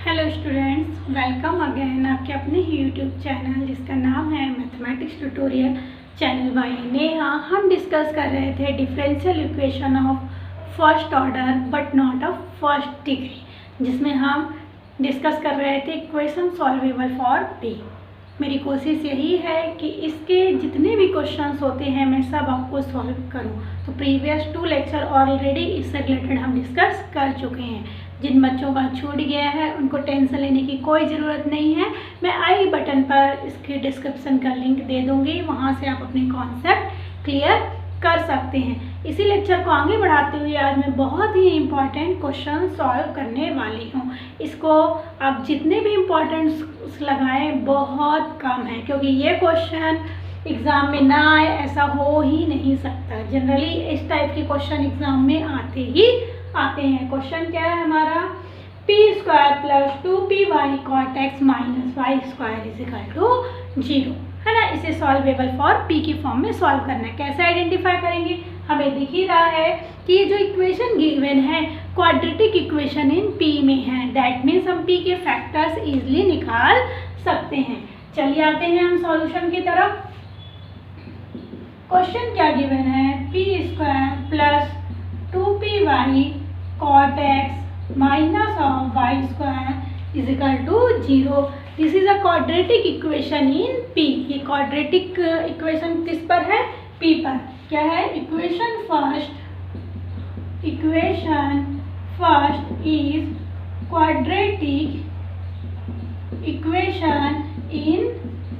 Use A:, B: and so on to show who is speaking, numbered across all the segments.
A: Hello students, welcome again आपके अपने ही YouTube channel जिसका नाम है mathematics tutorial channel by Neha. हम डिस्कस कर रहे थे differential equation of first order but not of first degree, जिसमें हम डिस्कस कर रहे थे इक्वेशन सॉल्वेबल फॉर पी। मेरी कोशिश यही है कि इसके जितने भी क्वेश्चंस होते हैं मैं सब आपको सॉल्व करूं। तो प्रीवियस 2 लेक्चर ऑलरेडी इससे रिलेटेड हम डिस्कस कर चुके हैं। जिन बच्चों का छूट गया है उनको टेंशन लेने की कोई ज़रूरत नहीं है। मैं आई बटन पर इसके डिस्क्रिप्शन का लिंक दे दूँगी, वहाँ से आप अपने कॉन्सेप्ट क्लियर कर सकते हैं। इसी लेक्चर को आगे बढ़ाते हुए आज मैं बहुत ही इम्पॉर्टेंट क्वेश्चन सॉल्व करने वाली हूँ। इसको आप जितने भी इम्पॉर्टेंस लगाएं बहुत कम है, क्योंकि ये क्वेश्चन एग्ज़ाम में ना आए ऐसा हो ही नहीं सकता। जनरली इस टाइप के क्वेश्चन एग्ज़ाम में आते हैं। क्वेश्चन क्या है हमारा, p² + 2py cot x - y² = 0 है ना। इसे सॉल्वेबल फॉर p की फॉर्म में सॉल्व करना है। कैसे आइडेंटिफाई करेंगे, हमें दिख ही रहा है कि ये जो इक्वेशन गिवन है क्वाड्रेटिक इक्वेशन इन p में है। दैट मीन्स हम p के फैक्टर्स इजीली निकाल सकते हैं। चलिए आते हैं हम सॉल्यूशन की तरफ। क्वेश्चन क्या गिवन है, p² + 2py cot x - y² = 0। This is a quadratic equation in p। ये क्वाड्रेटिक इक्वेशन किस पर है, p पर। क्या है, equation first is quadratic equation in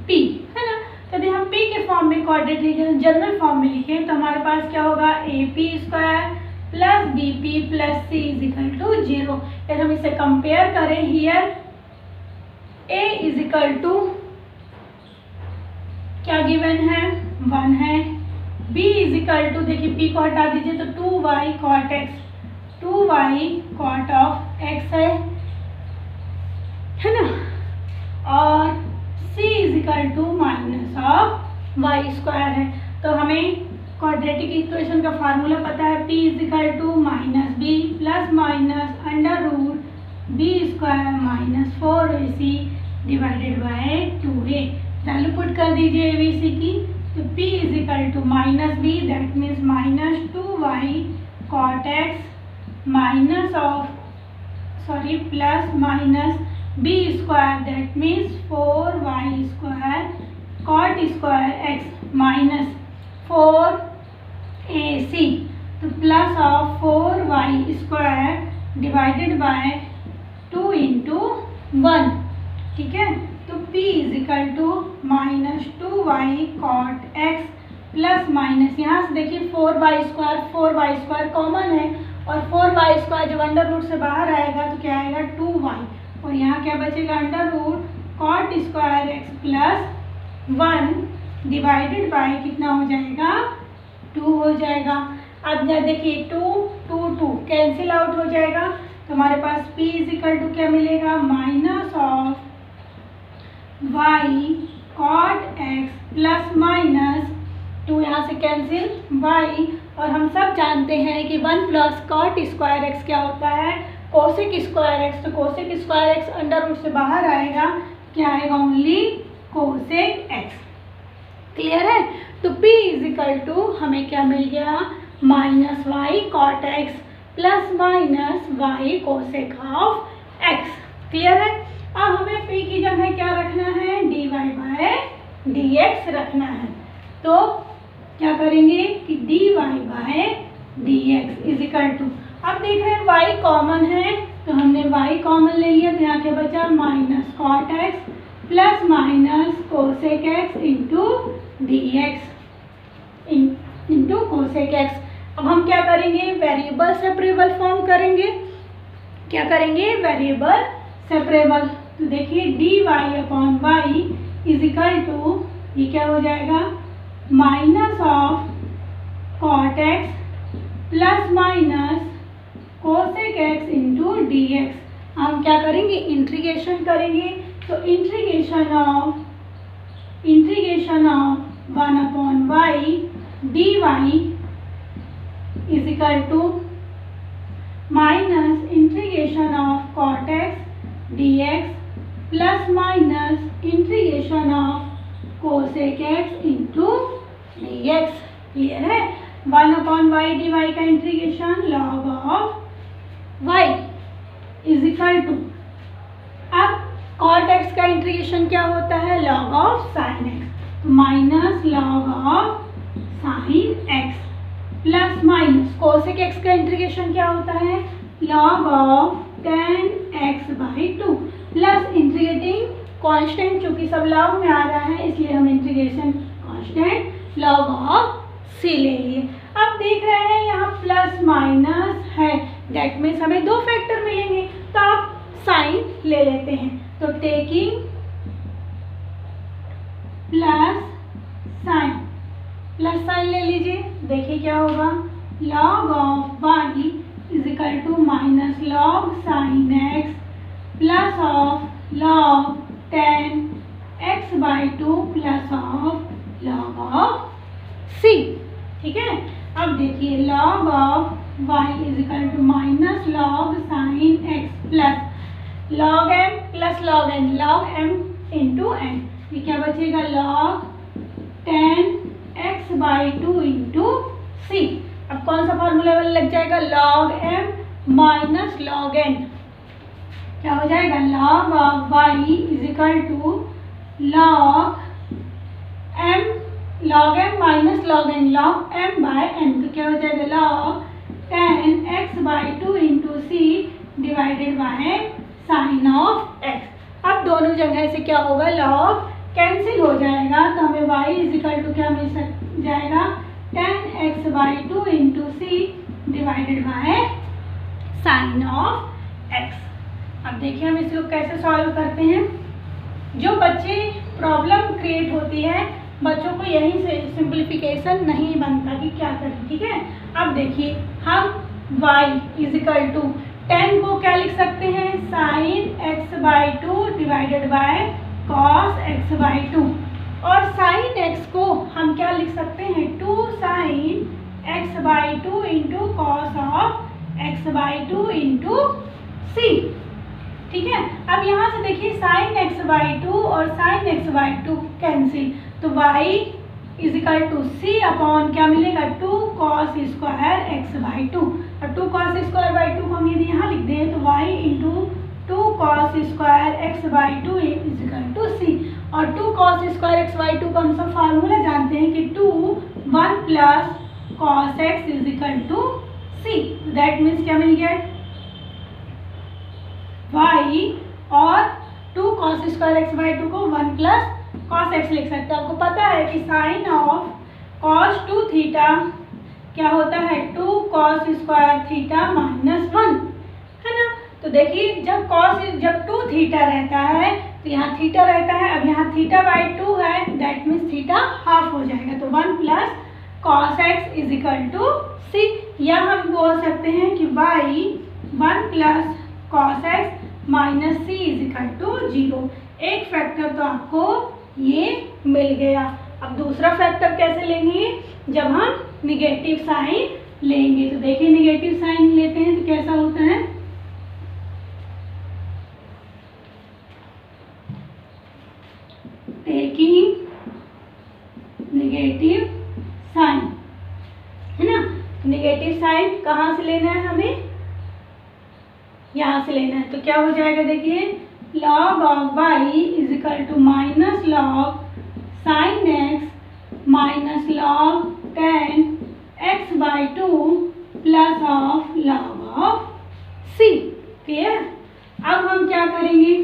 A: p, है ना। यदि हम p के फॉर्म में क्वाड्रेटिक जनरल फॉर्म में लिखें तो हमारे पास क्या होगा, ap² + bp + c = 0। यदि हम इसे कंपेयर करें, हियर a = क्या गिवन है, 1 है। b = देखिए p को हटा दीजिए तो 2y cot x, 2y cot of x है ना। और c - -y² है। तो हमें क्वाड्रेटिक इक्वेशन का फार्मूला पता है, p = -b ± √b² - 4ac / 2a। Value put कर दीजिए abc की, तो p = -b, that means -2y cot x +- b², that means 4y² cot² x - 4ac, तो +4y² / 2 × 1, ठीक है। तो p = -2y cot x + यहाँ से देखिए 4y² कॉमन है, और 4y² जब अंडर रूट से बाहर आएगा तो क्या आएगा, 2y, और यहाँ क्या बचेगा, √ cot² x + 1 डिवाइडेड बाय कितना हो जाएगा, 2 हो जाएगा। अब देखिए 2 कैंसिल आउट हो जाएगा, तो हमारे पास p = क्या मिलेगा, -y cot x + -2, यहाँ से कैंसिल y, और हम सब जानते हैं कि 1 + cot² x क्या होता है, cosec² x। तो cosec² x अंडर रूट से बाहर आएगा, क्या आएगा, ओनली cosec x। क्लियर है। तो p = हमें क्या मिल गया, -y cot x + -y cosec of x। Clear है। अब हमें p की जगह क्या रखना है, dy/dx रखना है। तो क्या करेंगे कि dy/dx = अब देख रहे हैं y कॉमन है, तो हमने y कॉमन ले लिया, तो यहाँ क्या बचा, -cot x + -cosec x dx cosec x। अब हम क्या करेंगे, वेरिएबल सेपरेबल फॉर्म करेंगे। क्या करेंगे, वेरिएबल सेपरेबल। तो देखिए dy/y = ये क्या हो जाएगा, -cot x + -cosec x dx। हम क्या करेंगे, इंटीग्रेशन करेंगे। तो integration of 1/y dy = -integration of cot x dx plus minus integration of cosec x into dx। Clear है? 1/y dy का integration log of y is equal to, अब cot x का integration क्या होता है? log of sin x, minus log of sin x plus minus cosec x का integration क्या होता है? log of tan x by 2 plus integrating constant, चूंकि सब लॉग में आ रहा है इसलिए हम integration constant log of c ले लिए। अब देख रहे हैं यहाँ प्लस माइनस है, दैट मीन्स हमें दो फैक्टर मिलेंगे, तो आप साइन ले लेते हैं। तो टेकिंग प्लस साइन ले लीजिए, देखिए क्या होगा? log of y is equal to minus log sin x plus of log tan x by 2 plus of log of c। ठीक है? अब देखिए log of y is equal to minus log sin x plus log m plus log n, log m into n, ये क्या बचेगा? log tan x by 2 into c। अब कौन सा फॉर्मूला लग जाएगा? log m minus log n, क्या हो जाएगा? log of y is equal to log m minus log n, log m by n, तो क्या हो जाएगा? log tan x by 2 into c divided by sine of x। अब दोनों जगह से क्या होगा? log कैंसिल हो जाएगा, तो हमें y इज इक्वल टू क्या मिल जाएगा? tan x by 2 into c divided by sine of x। अब देखिए हम इसको कैसे सॉल्व करते हैं। जो बच्चे प्रॉब्लम क्रिएट होती है, बच्चों को यहीं से सिंप्लीफिकेशन नहीं बनता कि क्या करें। ठीक है? अब देखिए हम y इज इक्वल टू 10 को क्या लिख सकते हैं? Sine x by 2 divided by cos x by 2, और साइन x को हम क्या लिख सकते हैं? 2 sine x by 2 into cos of x by 2 into c। ठीक है? अब यहाँ से देखिए साइन x बाई 2 और साइन x बाई 2 कैंसिल, तो y is equal to c upon क्या मिलेगा? 2 कॉस स्क्वायर x बाई 2, और 2 कॉस स्क्वायर बाई 2 को हम यदि यहाँ लिख दें तो y into 2 cos square x by 2 is equal to c, और 2 कॉस स्क्वायर x बाई 2 का हम सब फार्मूला जानते हैं कि 1 plus cos x is equal to c। That means क्या मिल गया? y और 2 कॉस स्क्वायर x बाई 2 को 1 प्लस कॉस x लिख सकते हैं। आपको पता है कि साइन ऑफ कॉस 2 थीटा क्या होता है? 2 कॉस स्क्वायर थीटा माइनस 1, है ना? तो देखिए जब 2 थीटा रहता है तो यहाँ थीटा रहता है, अब यहाँ थीटा बाई 2 है, दैट मीन्स थीटा हाफ हो जाएगा, तो 1 plus cos x is equal to c। या हम बोल सकते हैं कि y 1 plus cos x minus c is equal to 0। एक फैक्टर तो आपको ये मिल गया। अब दूसरा फैक्टर कैसे लेंगे? जब हम निगेटिव साइन लेंगे, तो देखिए निगेटिव साइन लेते हैं तो कैसा होता है? टेकिंग निगेटिव साइन, है ना? निगेटिव साइन कहाँ से लेना है हमें? यहाँ से लेना है, तो क्या हो जाएगा? देखिए log of y is equal to minus log sin x minus log tan x by 2 plus of log of c। Clear? अब हम क्या करेंगे?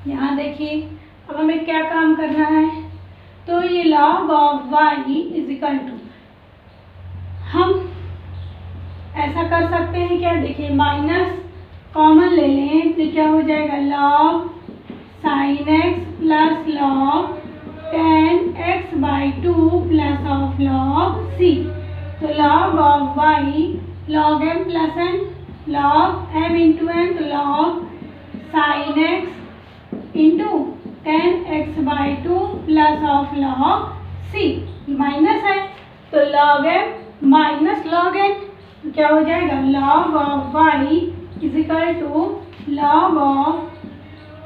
A: यहाँ देखिए अब हमें क्या काम करना है? तो ये log of y is equal to, हम ऐसा कर सकते हैं क्या? देखिए माइनस कॉमन ले लें तो क्या हो जाएगा? log sin x plus log tan x by 2 plus of log c। तो log of y log m plus n, log m into n, तो log sin x into tan x by 2 plus of log c। Minus है तो log m minus log n, तो क्या हो जाएगा? log of y is equal to log of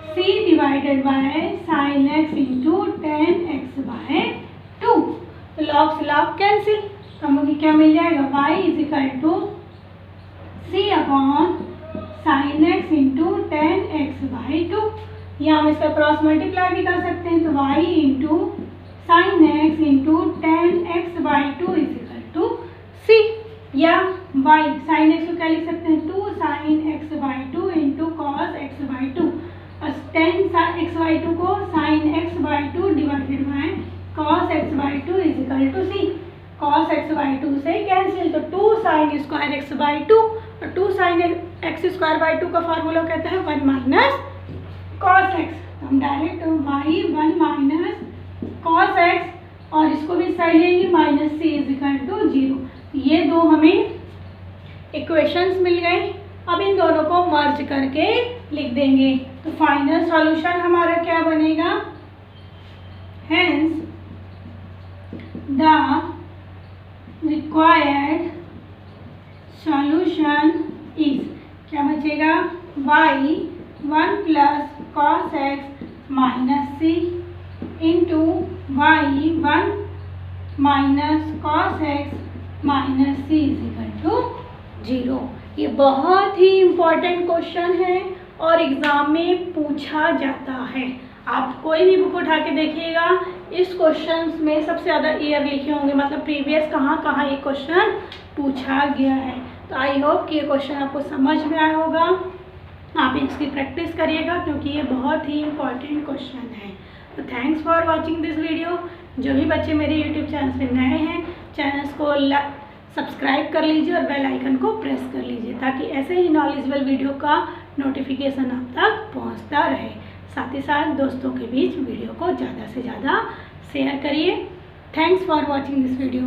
A: c divided by sin x into 10x/2। तो log से log cancel, तो हमें क्या मिल जाएगा, y is equal to c upon sin x into 10x/2। या हम इसका क्रॉस मल्टीप्लाई भी कर सकते हैं, तो y into sine x into 10x/2 is equal to c। या y साइन एक्स को क्या लिख सकते हैं, 2 sin x/2 into cos x/2 और 10x/2 को sin x/2 divided by cos x/2 is equal to c। Cos x/2 से cancel, तो 2 sin स्क्वायर x/2 और 2 sin x²/2 का फार्मूला कहते हैं 1 माइनस कॉस x। तो हम direct y 1 minus cos x और इसको भी साइड लेंगे minus c is equal to 0। ये दो हमें इक्वेशंस मिल गए। अब इन दोनों को मर्ज करके लिख देंगे, तो फाइनल सॉल्यूशन हमारा क्या बनेगा, hence the required solution is, क्या बचेगा, y 1 plus cos x minus c into y 1 minus cos x minus c is equal to 0। ये बहुत ही इम्पोर्टेंट क्वेश्चन है और एग्ज़ाम में पूछा जाता है। आप कोई भी बुक उठा के देखिएगा, इस क्वेश्चन में सबसे ज़्यादा ईयर लिखे होंगे, मतलब प्रीवियस कहाँ कहाँ ये क्वेश्चन पूछा गया है। तो आई होप कि ये क्वेश्चन आपको समझ में आया होगा। आप इसकी प्रैक्टिस करिएगा क्योंकि ये बहुत ही इम्पॉर्टेंट क्वेश्चन है। तो thanks for watching this video. जो भी बच्चे मेरे यूट्यूब चैनल पे नए हैं, चैनल को सब्सक्राइब कर लीजिए और बेल आइकन को प्रेस कर लीजिए ताकि ऐसे ही नॉलेजेबल वीडियो का नोटिफिकेशन आप तक पहुंचता रहे। साथ ही साथ दोस्तों के बीच वीडियो को ज़्यादा से ज़्यादा शेयर करिए। Thanks for watching this video.